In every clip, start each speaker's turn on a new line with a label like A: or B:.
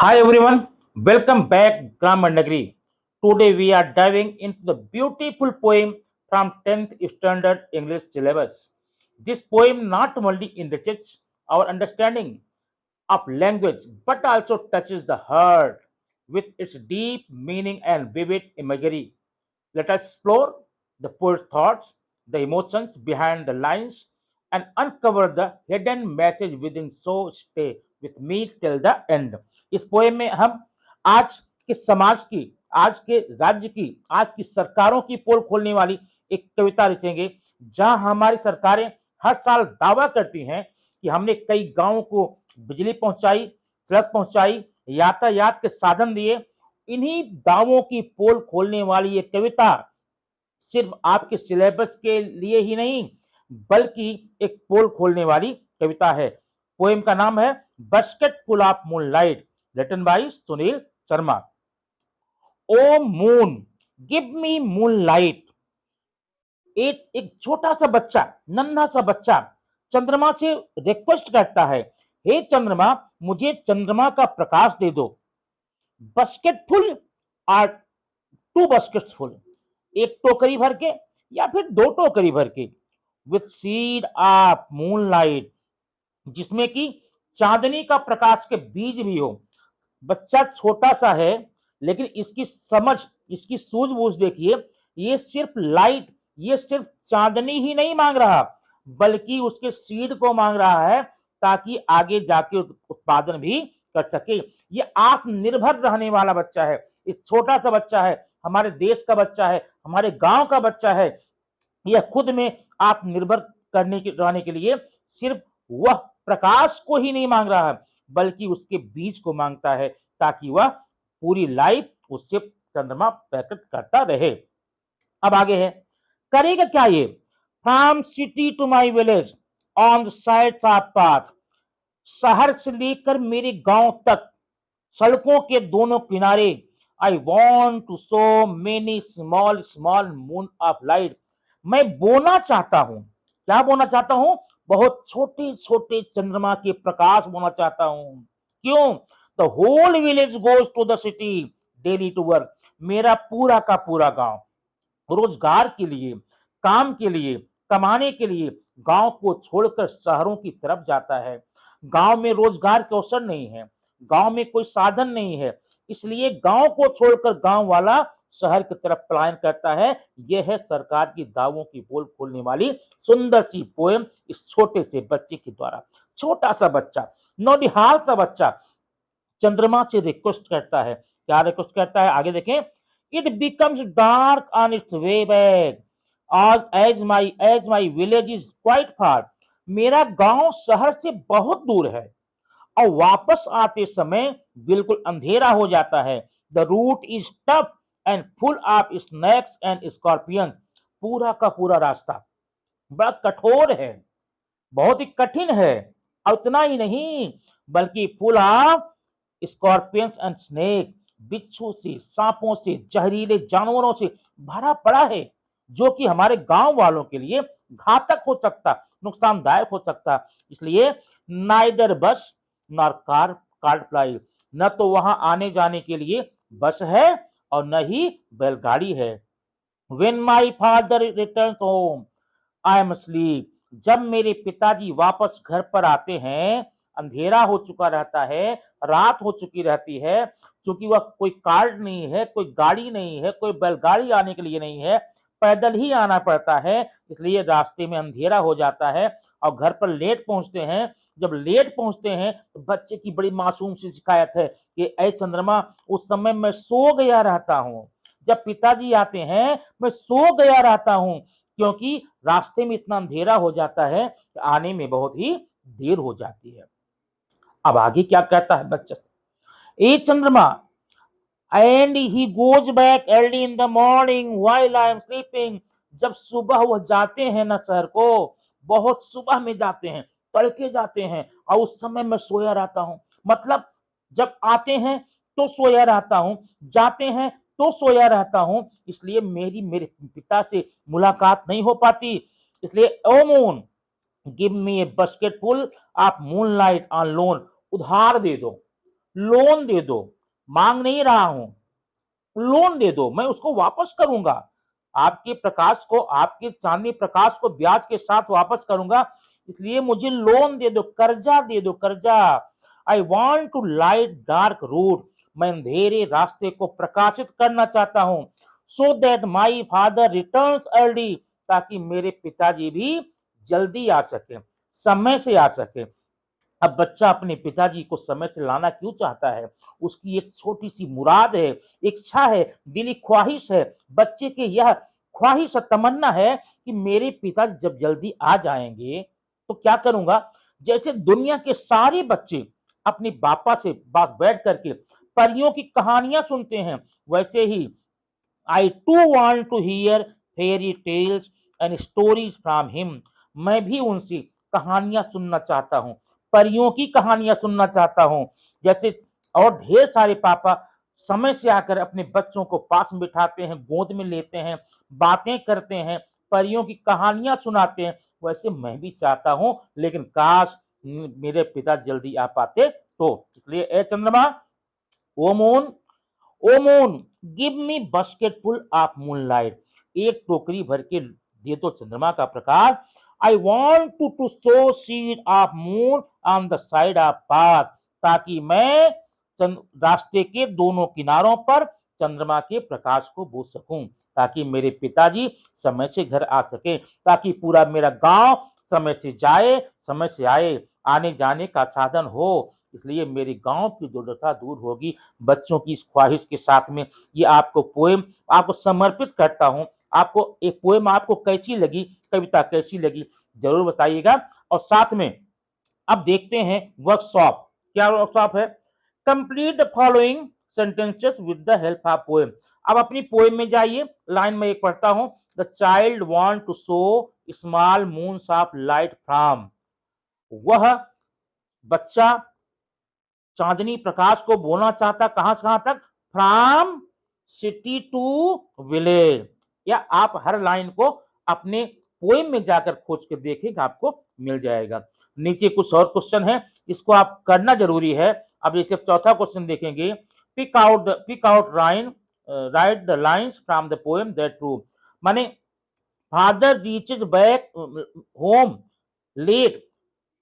A: Hi everyone, welcome back Grammar Nagri. Today we are diving into the beautiful poem from 10th Standard English syllabus. This poem not only enriches our understanding of language but also touches the heart with its deep meaning and vivid imagery. Let us explore the poet's thoughts, the emotions behind the lines, and uncover the hidden message within. So stay with me till the end. इस poem में हम आज के समाज की, आज के राज्य की, आज की सरकारों की पोल खोलने वाली एक कविता रचेंगे, जहां हमारी सरकारें हर साल दावा करती हैं कि हमने कई गांवों को बिजली पहुंचाई, सड़क पहुंचाई, यातायात के साधन दिए। इन्हीं दावों की पोल खोलने वाली ये कविता सिर्फ आपके सिलेबस के लिए ही नहीं, बल्कि एक पोल खोलने वाली कविता है। पोएम का नाम है basket full of moonlight, written by Sunil Sharma. O moon, give me moonlight. एक एक छोटा सा बच्चा, नन्हा सा बच्चा चंद्रमा से रिक्वेस्ट करता है, हे चंद्रमा, मुझे चंद्रमा का प्रकाश दे दो। बास्केट फुल और टू बास्केट्स फुल, एक टोकरी भर के या फिर दो टोकरी भर के, विथ सीड ऑफ मूनलाइट, जिसमें कि चांदनी का प्रकाश के बीज भी हो। बच्चा छोटा सा है, लेकिन इसकी समझ, इसकी सूझबूझ देखिए। ये सिर्फ लाइट, ये सिर्फ चांदनी ही नहीं मांग रहा, बल्कि उसके सीड को मांग रहा है, ताकि आगे जाके उत्पादन भी कर सके। ये आत्मनिर्भर रहने वाला बच्चा है, एक छोटा सा बच्चा है, हमारे देश का बच्चा है, हमारे गांव का बच्चा है। यह खुद में आत्मनिर्भर रहने के लिए सिर्फ वह प्रकाश को ही नहीं मांग रहा है, बल्कि उसके बीज को मांगता है, ताकि वह पूरी लाइफ उससे चंद्रमा प्रकट करता रहे। अब आगे है, करेगा क्या ये? From city to my village on the side of path, शहर से लेकर मेरे गांव तक सड़कों के दोनों किनारे, I want to sow many small small moon of light. मैं बोना चाहता हूं, क्या बोना चाहता हूं? बहुत छोटे छोटे चंद्रमा के प्रकाश बोना चाहता हूं। क्यों? The whole village goes to the city daily to work. मेरा पूरा का पूरा गांव रोजगार के लिए, काम के लिए, कमाने के लिए गांव को छोड़कर शहरों की तरफ जाता है। गांव में रोजगार के अवसर नहीं है, गांव में कोई साधन नहीं है, इसलिए गांव को छोड़कर गांव वाला शहर की तरफ पलायन करता है। यह है सरकार की दावों की पोल खोलने वाली सुंदर सी पोएम इस छोटे से बच्चे के द्वारा। छोटा सा बच्चा, नौनिहाल सा बच्चा चंद्रमा से रिक्वेस्ट करता है। क्या रिक्वेस्ट करता है? आगे देखें। It becomes dark on its way back as my village is quite far. मेरा गांव शहर से बहुत दूर है और वापस आते समय बिल्कुल अंधेरा हो जाता है। The route is tough and full of snacks and scorpions. पूरा का पूरा रास्ता बड़ा कठोर है, बहुत ही कठिन है, और उतना ही नहीं, बल्कि full of scorpions and snake, बिच्छू से, सांपों से, जहरीले जानवरों से भरा पड़ा है, जो कि हमारे गांव वालों के लिए घातक हो सकता, नुकसानदायक हो सकता। इसलिए नाइदर बस नॉर कार फ्लाई, न तो वहां आने जाने के लिए बस है और न ही बैलगाड़ी है। When my father returns home, I am asleep. जब मेरे पिताजी वापस घर पर आते हैं, अंधेरा हो चुका रहता है, रात हो चुकी रहती है, क्योंकि वह कोई कार नहीं है, कोई गाड़ी नहीं है, कोई बैलगाड़ी आने के लिए नहीं है, पैदल ही आना पड़ता है। इसलिए रास्ते में अंधेरा हो जाता है और घर पर लेट पहुंचते हैं। जब लेट पहुंचते हैं तो बच्चे की बड़ी मासूम सी शिकायत है कि ऐ चंद्रमा, उस समय मैं सो गया रहता हूँ। जब पिताजी आते हैं, मैं सो गया रहता हूँ, क्योंकि रास्ते में इतना अंधेरा हो जाता है कि आने में बहुत ही देर हो जाती है। अब आगे क्या कहता है बच्चा? ए चंद्रमा, and he goes back early in the morning while I am sleeping. जब सुबह वह जाते हैं ना शहर को, बहुत सुबह में जाते हैं, तड़के जाते हैं, और उस समय मैं सोया रहता हूं। मतलब जब आते हैं तो सोया रहता हूं, जाते हैं तो सोया रहता हूं, इसलिए मेरे पिता से मुलाकात नहीं हो पाती। इसलिए O moon, give me a basket full of moonlight on loan. उधार दे दो, लोन दे दो, मांग नहीं रहा हूं, लोन दे दो, मैं उसको वापस करूंगा। आपके प्रकाश को, आपके चांदनी प्रकाश को ब्याज के साथ वापस करूंगा, इसलिए मुझे लोन दे दो, कर्जा दे दो, कर्जा। I want to light dark route, मैं अंधेरे रास्ते को प्रकाशित करना चाहता हूं। So that my father returns early, ताकि मेरे पिताजी भी जल्दी आ सके, समय से आ सके। अब बच्चा अपने पिताजी को समय से लाना क्यों चाहता है? उसकी एक छोटी-सी मुराद है, इच्छा है, दिली ख्वाहिश है। बच्चे की यह ख्वाहिश और तमन्ना है कि मेरे पिताजी जब जल्दी आ जाएँगे, तो क्या करूँगा? जैसे दुनिया के सारे बच्चे अपने पापा से बैठ कर के परियों की कहानियाँ सुनते हैं, वैसे ही I too want to hear fairy tales and stories from him. मैं भी उनसे कहानियां सुनना चाहता हूँ, परियों की कहानियां सुनना चाहता हूँ। जैसे और ढेर सारे पापा समय से आकर अपने बच्चों को पास में बिठाते हैं, गोद में लेते हैं, बातें करते हैं, परियों की कहानियां सुनाते हैं। वैसे मैं भी चाहता हूँ, लेकिन काश मेरे पिता जल्दी आ पाते तो। इसलिए ए चंद्रमा, O moon, O moon, give me basketful of moonlight, एक टोकरी भर के दे दो चंद्रमा का प्रकाश। I want to sow seed of moon on the side of path, ताकि मैं रास्ते के दोनों किनारों पर चंद्रमा के प्रकाश को बो सकूं, ताकि मेरे पिताजी समय से घर आ सके, ताकि पूरा मेरा गांव समय से जाए, समय से आए, आने जाने का साधन हो। इसलिए मेरे गांव की दुर्दशा दूर होगी। बच्चों की इस ख्वाहिश के साथ में ये आपको पोएम आपको समर्पित करता हूं। आपको एक पोएम आपको कैसी लगी, कविता कैसी लगी, जरूर बताइएगा। और साथ में अब देखते हैं वर्कशॉप। क्या वर्कशॉप है? Complete the following sentences with the help of poem. अब अपनी पोएम में जाइए, लाइन में एक पढ़ता हूं। The child want to show small moons of light from, वह बच्चा चांदनी प्रकाश को बोलना चाहता, कहां से कहां तक? From city to village. या आप हर लाइन को अपने पोएम में जाकर खोज कर देखेंगे, आपको मिल जाएगा। नीचे कुछ और क्वेश्चन है, इसको आप करना जरूरी है। अब जैसे चौथा क्वेश्चन देखेंगे, pick out line, write the lines from the poem that true. माने father reaches back home late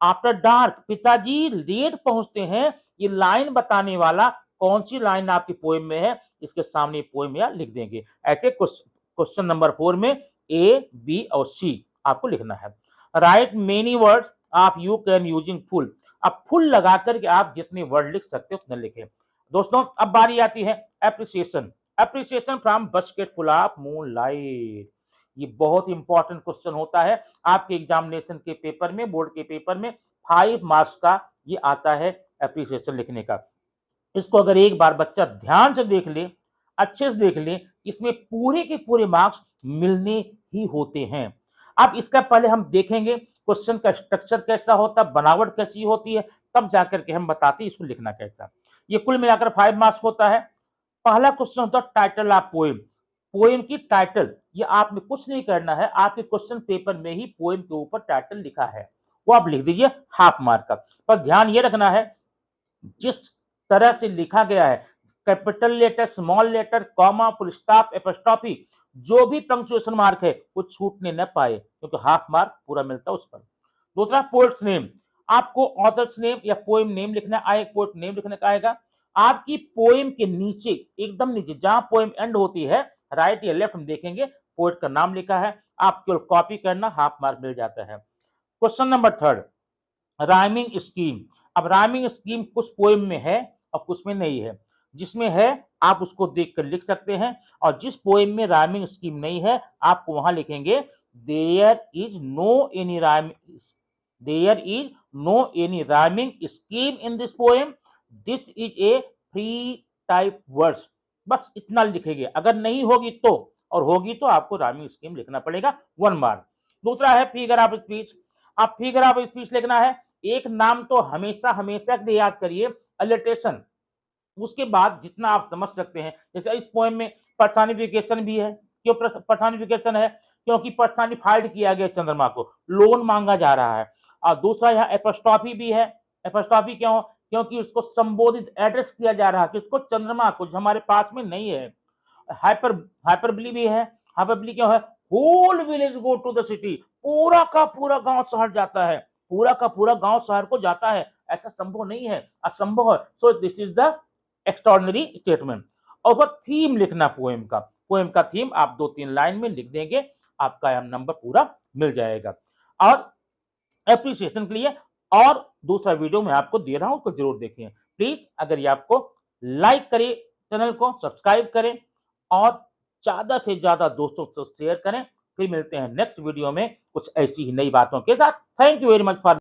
A: after dark, पिताजी लेट पहुंचते हैं। ये लाइन बताने वाला कौन सी लाइन आपकी पोएम में है, इसके सामने पोएम या लिख देंगे। ऐसे क्वेश्चन नंबर 4 में ए, बी और सी आपको लिखना है। राइट मेनी वर्ड्स आप यू कैन यूजिंग फुल, अब फुल लगा करके आप जितने वर्ड लिख सकते हो उतने लिखें। दोस्तों अब बारी आती है appreciation. Appreciation from basketful of moonlight. ये बहुत इंपॉर्टेंट क्वेश्चन होता है आपके एग्जामिनेशन के पेपर में, बोर्ड के पेपर में 5 मार्क्स का ये आता है एप्रिसिएशन लिखने का। इसको अगर एक बार बच्चा ध्यान से देख ले, अच्छे से देख ले, इसमें पूरे के पूरे मार्क्स मिलने ही होते हैं। अब इसका पहले हम देखेंगे क्वेश्चन का स्ट्रक्चर कैसा होता है, बनावट कैसी होती है, तब जाकर के हम बताते हैं इसको लिखना कैसा। ये कुल मिलाकर 5 मार्क्स होता है। पहला क्वेश्चन होता है टाइटल ऑफ पोएम। पोएम की टाइटल, ये आपने कुछ नहीं करना है, आपके क्वेश्चन पेपर में ही पोएम के ऊपर टाइटल लिखा है, वो आप लिख दीजिए, हाफ मार्क का। पर ध्यान ये रखना है जिस तरह से लिखा गया है, capital letter, small letter, comma, full stop, apostrophe, जो भी पंक्चुएशन मार्क है वो छूटने न पाए, क्योंकि हाफ मार्क पूरा मिलता है उस पर। दूसरा पोएट्स नेम, आपको ऑथर्स नेम या पोएम नेम लिखना आए, पोएट नेम लिखने का आएगा। आपकी पोएम के नीचे, एकदम नीचे जहां पोएम एंड होती है, राइट या लेफ्ट हम देखेंगे पोएट का नाम लिखा है, आप केवल कॉपी करना, हाफ मार्क मिल जाता है। Question number 3, rhyming scheme. अब राइमिंग स्कीम कुछ पोएम में है और कुछ में नहीं है, जिसमें है आप उसको देखकर लिख सकते हैं, और जिस पोएम में राइमिंग स्कीम नहीं है आपको वहां लिखेंगे there is no any rhyme, there is no any rhyming scheme in this poem, this is a free type words, बस इतना लिखेंगे। अगर नहीं होगी तो, और होगी तो आपको राइमिंग स्कीम लिखना पड़ेगा, 1 मार्क। दूसरा है फिगर ऑफ स्पीच। आप फिगर ऑफ स्पीच लिखना है, एक नाम तो हमेशा हमेशा के लिए याद करिए, अलिटरेशन, उसके बाद जितना आप समझ सकते हैं। जैसे इस पोएम में पर्सनिफिकेशन भी है। क्यों पर्सनिफिकेशन है? क्योंकि पर्सनिफाइड किया गया चंद्रमा को, लोन मांगा जा रहा है। और दूसरा यहाँ एपोस्ट्रोफी भी है। एपोस्ट्रोफी क्यों? क्योंकि उसको संबोधित एड्रेस किया जा रहा है, किसको? चंद्रमा को, जो हमारे पास में नहीं है। हाइपरबली भी है। हाइपरबली क्या है? Whole village go to the city, पूरा का पूरा गांव शहर जाता है, पूरा का पूरा गांव शहर को जाता है। ऐसा संभव नहीं है, असंभव है। So this is the extraordinary statement. और थीम लिखना पोएम का थीम आप 2-3 लाइन में लिख देंगे, आपका यह नंबर पूरा मिल जाएगा। और एप्रिसिएशन के लिए और दूसरा वीडियो मैं आपको दे रहा हूं, उसको जरूर देखें। प्लीज अगर ये आपको लाइक करें, चैनल को सब्सक्राइब करें और ज्यादा से ज्यादा दोस्तों से शेयर करें। फिर मिलते हैं नेक्स्ट वीडियो में कुछ ऐसी ही नई बातों के साथ। Thank you very much for